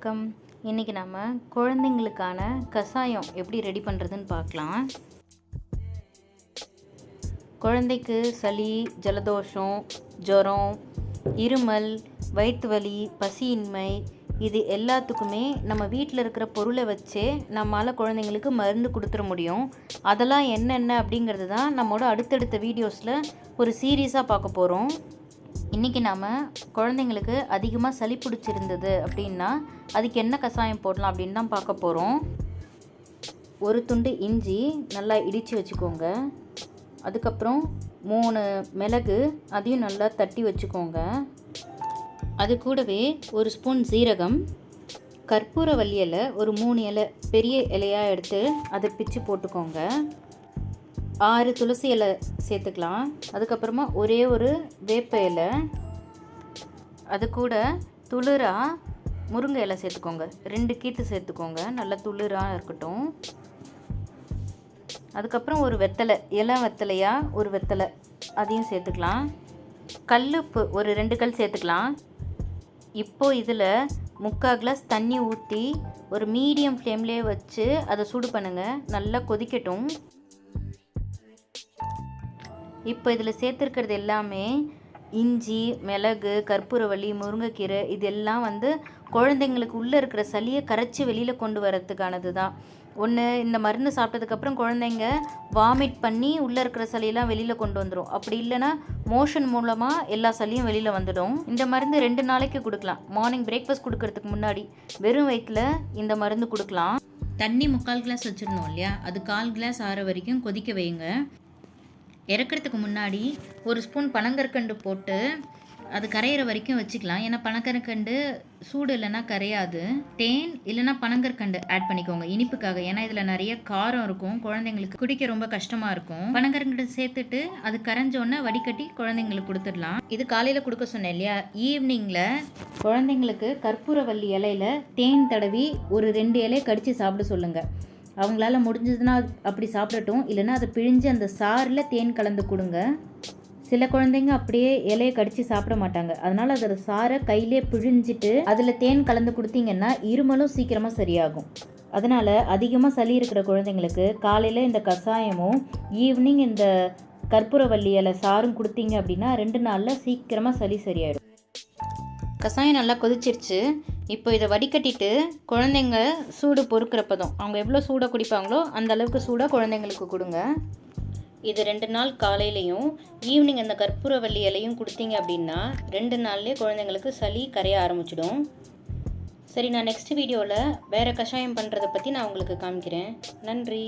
வணக்கம். இன்றைக்கி நம்ம குழந்தைங்களுக்கான கஷாயம் எப்படி ரெடி பண்ணுறதுன்னு பார்க்கலாம். குழந்தைக்கு சளி, ஜலதோஷம், ஜுரம், இருமல், வயிற்று வலி, பசியின்மை இது எல்லாத்துக்குமே நம்ம வீட்டில் இருக்கிற பொருளை வச்சே நம்மளால் குழந்தைங்களுக்கு மருந்து கொடுத்துட முடியும். அதெல்லாம் என்னென்ன அப்படிங்கிறது தான் நம்மளோட அடுத்தடுத்த வீடியோஸில் ஒரு சீரீஸாக பார்க்க போகிறோம். இன்றைக்கி நாம் குழந்தைங்களுக்கு அதிகமாக சளி பிடிச்சிருந்தது அப்படின்னா அதுக்கு என்ன கஷாயம் போடலாம் அப்படின்னு தான் பார்க்க போகிறோம். ஒரு துண்டு இஞ்சி நல்லா இடித்து வச்சுக்கோங்க. அதுக்கப்புறம் 3 மிளகு அதையும் நல்லா தட்டி வச்சுக்கோங்க. அது கூடவே ஒரு ஸ்பூன் சீரகம், கற்பூரவள்ளி இலை ஒரு 3 இலை பெரிய இலையாக எடுத்து அதை பிச்சு போட்டுக்கோங்க. 6 துளசி இலை சேர்த்துக்கலாம். அதுக்கப்புறமா ஒரே ஒரு வேப்ப இலை, அது கூட துளிராக முருங்கை இலை சேர்த்துக்கோங்க. 2 கீற்று சேர்த்துக்கோங்க, நல்லா துளிராக இருக்கட்டும். அதுக்கப்புறம் ஒரு வெத்தலை, வெத்தலையாக ஒரு வெத்தலை அதையும் சேர்த்துக்கலாம். கல்லுப்பு ஒரு 2 கல் சேர்த்துக்கலாம். இப்போது இதில் 3/4 கிளாஸ் தண்ணி ஊற்றி ஒரு மீடியம் ஃப்ளேம்லேயே வச்சு அதை சூடு பண்ணுங்கள். நல்லா கொதிக்கட்டும். இப்போ இதில் சேர்த்துருக்கிறது எல்லாமே இஞ்சி, மிளகு, கற்பூரவள்ளி, முருங்கைக்கீரை இதெல்லாம் குழந்தைங்களுக்கு உள்ளே இருக்கிற சளியை கரைச்சி வெளியில் கொண்டு வரதுக்கானது தான். ஒன்று, இந்த மருந்து சாப்பிட்டதுக்கப்புறம் குழந்தைங்க வாமிட் பண்ணி உள்ளே இருக்கிற சளியெல்லாம் வெளியில் கொண்டு வந்துடும். அப்படி இல்லைன்னா மோஷன் மூலமாக எல்லா சளியும் வெளியில் வந்துடும். இந்த மருந்து 2 நாளைக்கு கொடுக்கலாம். மார்னிங் பிரேக்ஃபாஸ்ட் கொடுக்கறதுக்கு முன்னாடி வெறும் வயிற்றில் இந்த மருந்து கொடுக்கலாம். தண்ணி 3/4 கிளாஸ் வச்சுருந்தோம் இல்லையா, அது 1/4 கிளாஸ் ஆற வரைக்கும் கொதிக்க வைங்க. இறக்கிறதுக்கு முன்னாடி ஒரு ஸ்பூன் பனங்கற்கண்டு போட்டு அது கரையிற வரைக்கும் வச்சுக்கலாம். ஏன்னா பனங்கற்கண்டு சூடு இல்லைன்னா கரையாது. தேன் இல்லைன்னா பனங்கற்கண்டு ஆட் பண்ணிக்கோங்க இனிப்புக்காக. ஏன்னா இதில் நிறைய காரம் இருக்கும், குழந்தைங்களுக்கு குடிக்க ரொம்ப கஷ்டமாக இருக்கும். பனங்கற்கண்டு சேர்த்துட்டு அது கரைஞ்சோன்னே வடிகட்டி குழந்தைங்களுக்கு கொடுத்துடலாம். இது காலையில் கொடுக்க சொன்னேன் இல்லையா, ஈவினிங்கில் குழந்தைங்களுக்கு கற்பூரவள்ளி இலையில தேன் தடவி ஒரு 2 இலையை கடித்து சாப்பிட சொல்லுங்கள். அவங்களால முடிஞ்சதுன்னா அப்படி சாப்பிடட்டும், இல்லைன்னா அதை பிழிஞ்சு அந்த சாறில் தேன் கலந்து கொடுங்க. சில குழந்தைங்க அப்படியே இலையை கடித்து சாப்பிட மாட்டாங்க. அதனால் அதோட சாரை கையிலே பிழிஞ்சிட்டு அதில் தேன் கலந்து கொடுத்தீங்கன்னா இருமலும் சீக்கிரமாக சரியாகும். அதனால் அதிகமாக சளி இருக்கிற குழந்தைங்களுக்கு காலையில் இந்த கஷாயமும் ஈவினிங் இந்த கற்பூரவள்ளி இலை சாரும் கொடுத்தீங்க அப்படின்னா 2 நாளில் சீக்கிரமாக சளி சரியாயிடும். கஷாயம் நல்லா கொதிச்சிருச்சு. இப்போ இதை வடிகட்டிட்டு குழந்தைங்க சூடு பொறுக்கிறப்பதும் அவங்க எவ்வளோ சூடாக குடிப்பாங்களோ அந்த அளவுக்கு சூடாக குழந்தைங்களுக்கு கொடுங்க. இது 2 நாள் காலையிலையும் ஈவினிங் அந்த கற்பூரவள்ளி இலையும் கொடுத்தீங்க அப்படின்னா 2 நாள்லேயே குழந்தைங்களுக்கு சளி கரைய ஆரம்பிச்சிடும். சரி, நான் நெக்ஸ்ட் வீடியோவில் வேறு கஷாயம் பண்ணுறதை பற்றி நான் உங்களுக்கு காமிக்கிறேன். நன்றி.